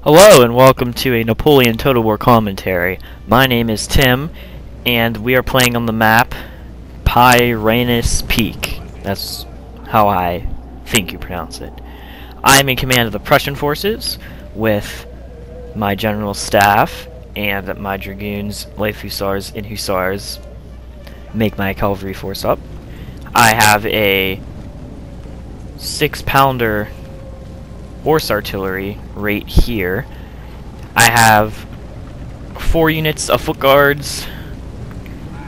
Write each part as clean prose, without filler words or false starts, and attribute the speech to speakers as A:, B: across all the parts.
A: Hello and welcome to a Napoleon Total War commentary. My name is Tim, and we are playing on the map Pyrenees Peak. That's how I think you pronounce it. I am in command of the Prussian forces with my general staff and my dragoons, light hussars, and hussars make my cavalry force up. I have a 6-pounder horse artillery right here. I have 4 units of foot guards,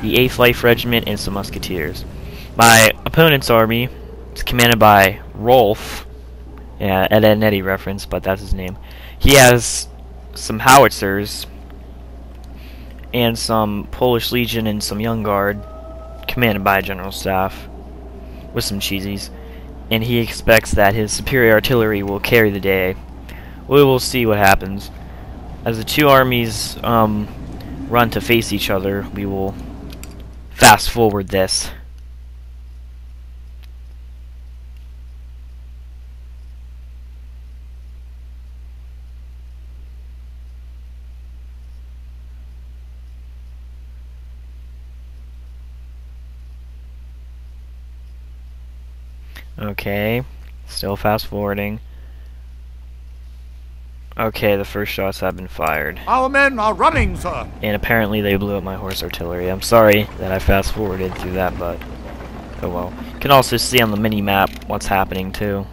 A: the 8th Life Regiment, and some musketeers. My opponent's army is commanded by Rolf, yeah, Ed, Edd n Eddy reference, but that's his name. He has some howitzers and some Polish Legion and some Young Guard, commanded by a general staff with some cheesies. And he expects that his superior artillery will carry the day. We will see what happens. As the two armies run to face each other, we will fast forward this. Okay, still fast forwarding. Okay, the first shots have been fired.
B: Our men are running, sir.
A: And apparently they blew up my horse artillery. I'm sorry that I fast forwarded through that, but oh well. You can also see on the mini-map what's happening too.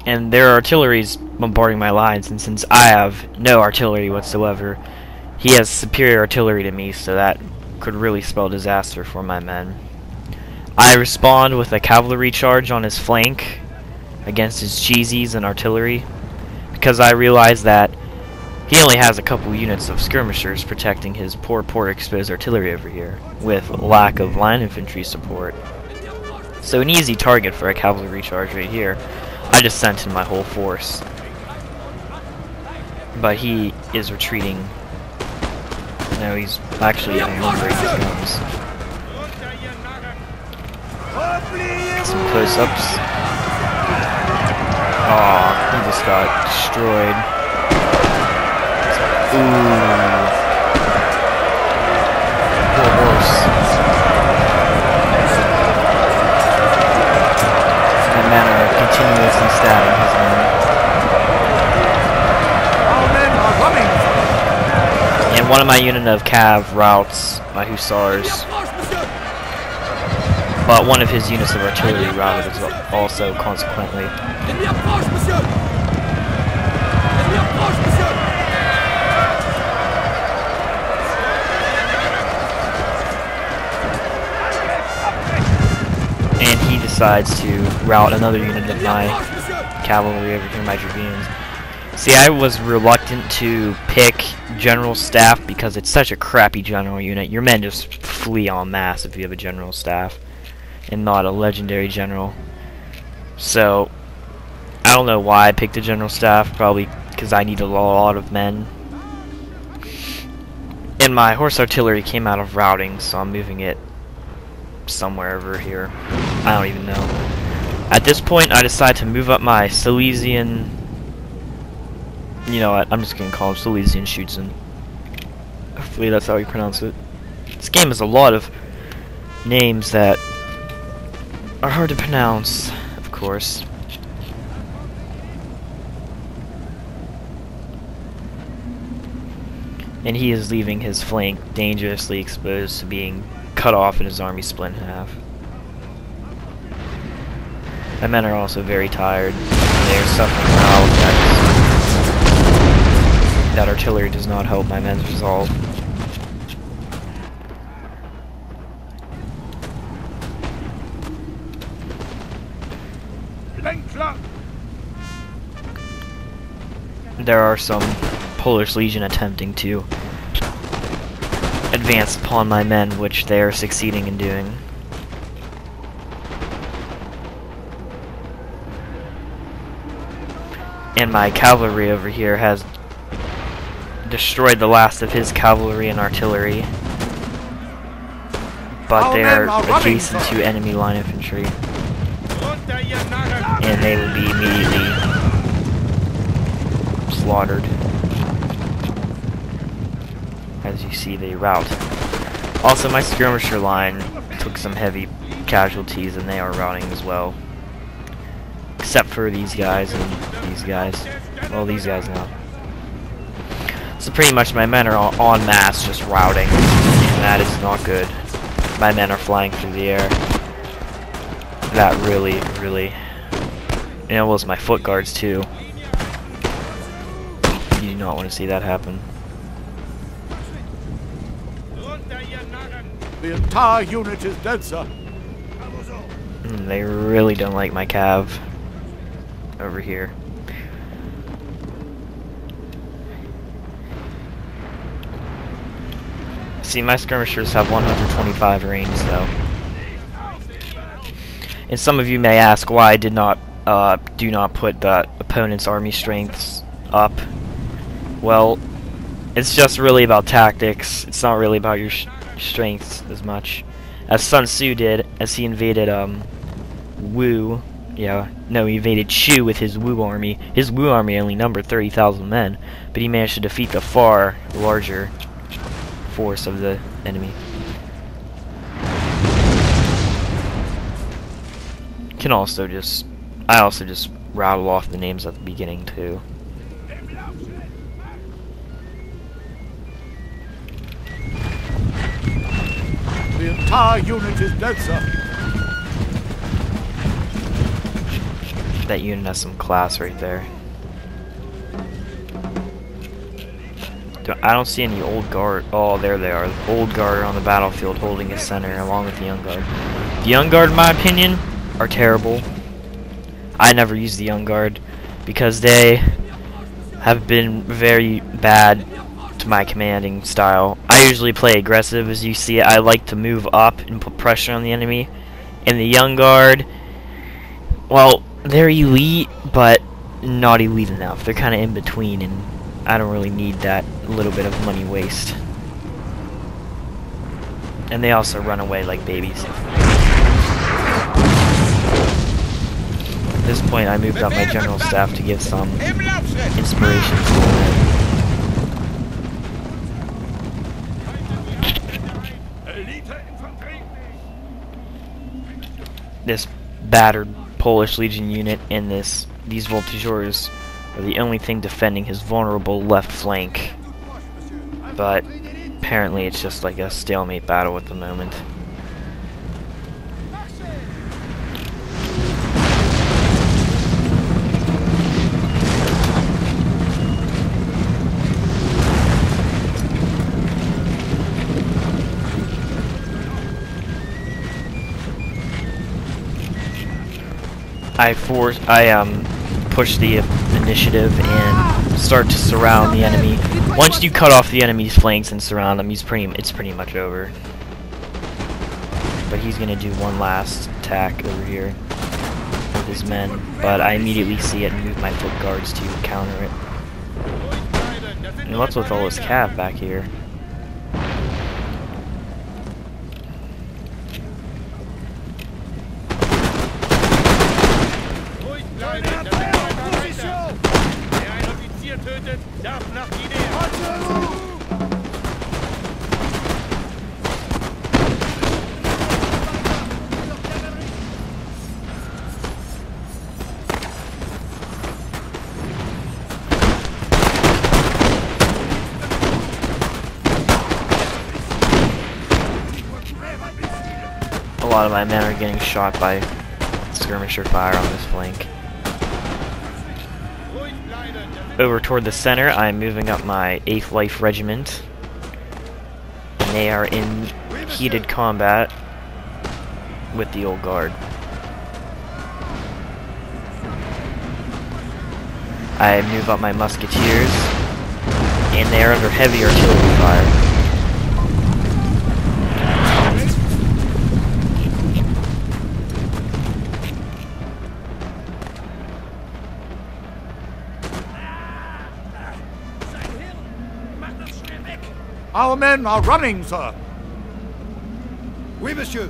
A: And their artillery's bombarding my lines, and since I have no artillery whatsoever, he has superior artillery to me, so that could really spell disaster for my men. I respond with a cavalry charge on his flank against his cheesies and artillery, because I realize that he only has a couple units of skirmishers protecting his poor exposed artillery over here, with lack of line infantry support. So an easy target for a cavalry charge right here. I just sent in my whole force. But he is retreating. No, he's actually outnumbering his guns. Some close-ups. Aw, he just got destroyed. Ooh. Poor horse. My men are continuously stabbing his men.
B: Our men are running.
A: And one of my unit of cav routes my hussars. But one of his units of artillery routed as well, also, consequently. And he decides to rout another unit of my cavalry over here, my dragoons. See, I was reluctant to pick general staff because it's such a crappy general unit. Your men just flee en masse if you have a general staff and not a legendary general. So I don't know why I picked a general staff, probably because I need a lot of men. And my horse artillery came out of routing, so I'm moving it somewhere over here. I don't even know. At this point I decide to move up my Silesian, you know what, I'm just gonna call him Silesian Schutzen. Hopefully that's how you pronounce it. This game has a lot of names that are hard to pronounce, of course. And he is leaving his flank dangerously exposed to being cut off and his army split in half. My men are also very tired. They are suffering morale effects. That artillery does not help my men's resolve. There are some Polish Legion attempting to advance upon my men, which they are succeeding in doing. And my cavalry over here has destroyed the last of his cavalry and artillery. But they are adjacent to enemy line infantry. And they will be immediately slaughtered. As you see, they rout. Also, my skirmisher line took some heavy casualties, and they are routing as well. Except for these guys and these guys. Well, these guys now. So pretty much my men are en masse just routing, and that is not good. My men are flying through the air. That really, and it was my foot guards too. You do not want to see that happen.
B: The entire unit is dead, sir.
A: They really don't like my cav over here. See, my skirmishers have 125 range, though. And some of you may ask why I do not put the opponent's army strengths up. Well, it's just really about tactics. It's not really about your strengths as much. As Sun Tzu did, as he invaded Wu. Yeah, no, he invaded Shu with his Wu army. His Wu army only numbered 30,000 men, but he managed to defeat the far larger force of the enemy. I also just rattle off the names at the beginning too.
B: The entire unit is dead, sir.
A: That unit has some class right there. I don't see any old guard. Oh, there they are. The old guard on the battlefield holding his center along with the young guard. The young guard, in my opinion, are terrible. I never use the young guard because they have been very bad to my commanding style. I usually play aggressive, as you see. I like to move up and put pressure on the enemy. And the young guard, well, they're elite, but not elite enough. They're kind of in between, and I don't really need that little bit of money waste. And they also run away like babies. At this point, I moved up my general staff to give some inspiration to the men. This battered Polish Legion unit and these voltigeurs are the only thing defending his vulnerable left flank. But apparently it's just like a stalemate battle at the moment. I push the initiative and start to surround the enemy. Once you cut off the enemy's flanks and surround him, it's pretty much over. But he's gonna do one last attack over here with his men, but I immediately see it and move my foot guards to counter it. And what's with all this cav back here? A lot of my men are getting shot by skirmisher fire on this flank. Over toward the center, I'm moving up my 8th Life Regiment. And they are in heated combat with the old guard. I move up my musketeers, and they are under heavy artillery fire.
B: Our men are running, sir.
C: Oui, monsieur.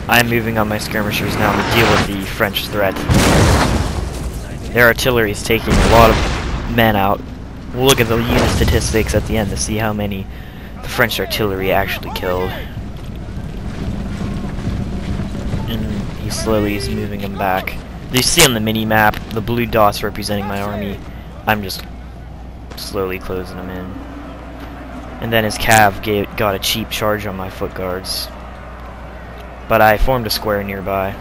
A: I'm moving on my skirmishers now to deal with the French threat. Their artillery is taking a lot of men out. We'll look at the unit statistics at the end to see how many the French artillery actually killed. And he slowly is moving them back. You see on the mini-map, the blue dots representing my army. I'm just slowly closing them in. And then his cav got a cheap charge on my foot guards. But I formed a square nearby.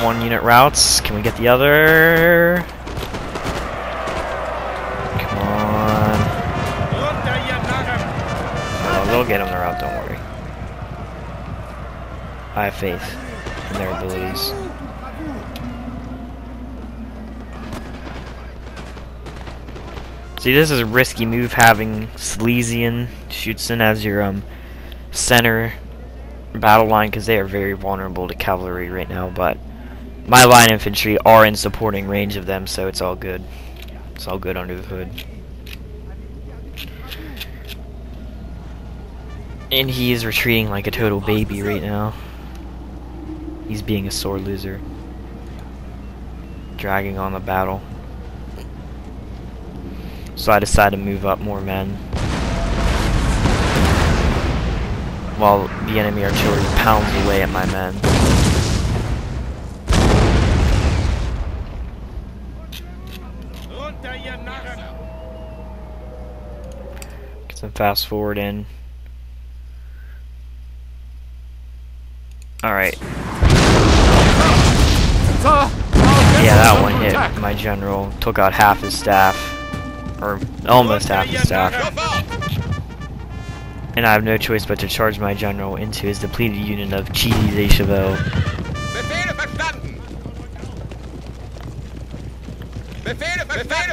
A: One unit routes. Can we get the other? Come on. Oh, they'll get him the route, don't worry. I have faith in their abilities. See, this is a risky move, having Silesian Schutzen as your center battle line, because they are very vulnerable to cavalry right now, but my line infantry are in supporting range of them, so it's all good. It's all good under the hood. And he is retreating like a total baby right now. He's being a sore loser. Dragging on the battle. So I decided to move up more men, while the enemy artillery pounds away at my men. Get some fast forward in. Alright. Yeah, that one hit my general. Took out half his staff. Or almost half his staff. And I have no choice but to charge my general into his depleted unit of cheesy des Chevaux.
D: Befehle verstanden! Befehle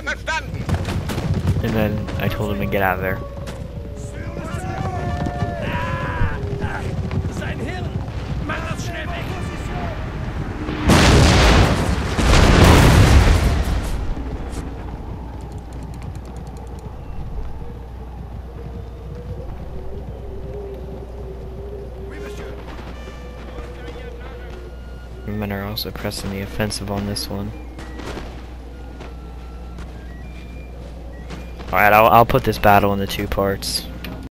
D: verstanden!
A: And then I told him to get out of there. Men are also pressing the offensive on this one. Alright, I'll put this battle into two parts.